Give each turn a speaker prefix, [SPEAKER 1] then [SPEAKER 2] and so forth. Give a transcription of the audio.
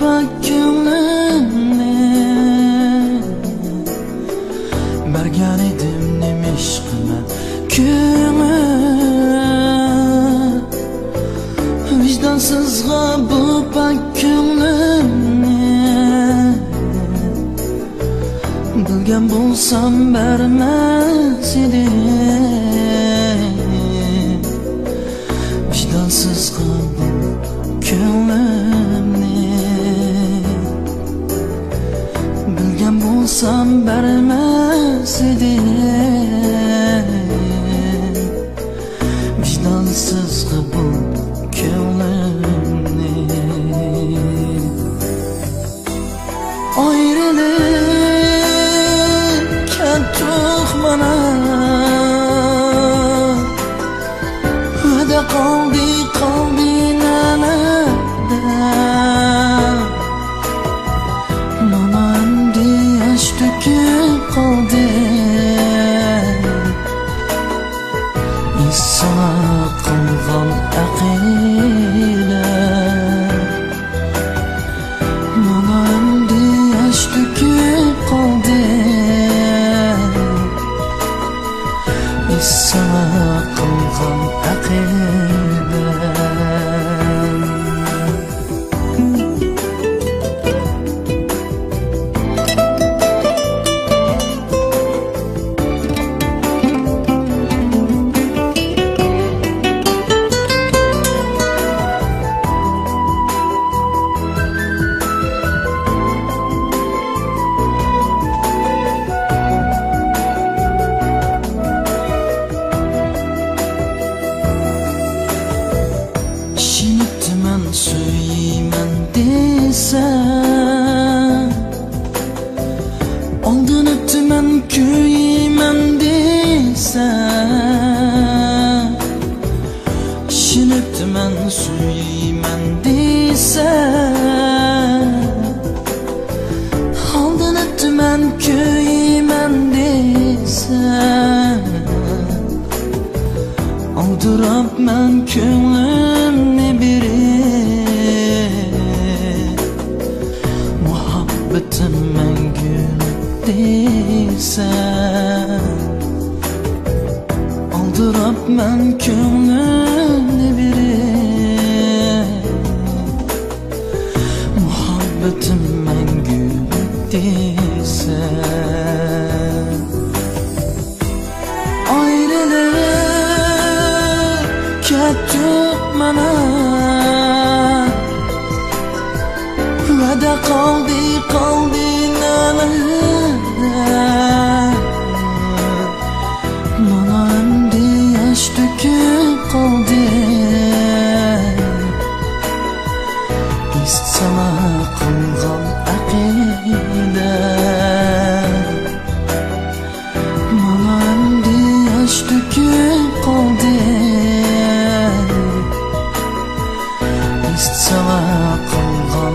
[SPEAKER 1] pak ko'nglimni bergan edim nemish qilib ko'ngil vijdonsizga bu pak ko'nglimni bilgan bo'lsam bermas edim vijdonsizga bu ko'nglimni bilgan bo'lsam bermas edim vijdonsizga bu ko'nglimni ayrılık kattuq mana va'da qoldi mana endi yosh to'kib qoldi issoq qilgan aqida mana endi yosh to'kib qoldi issoq qilgan aqida Söylemen desem Oldun öptümen köymen desem Şin öptümen söylemen desem Oldun öptümen köymen desem Aldırıp men könlümni biri Muhabbetim mengülük desem Aldırıp men könlümni biri Muhabbetim mengülük desem Ayrılık kattuq mana va'da qoldi mana endi yosh to'kib qoldi istsama qilgan aqida mana endi yosh to'kib qoldi istsama qilgan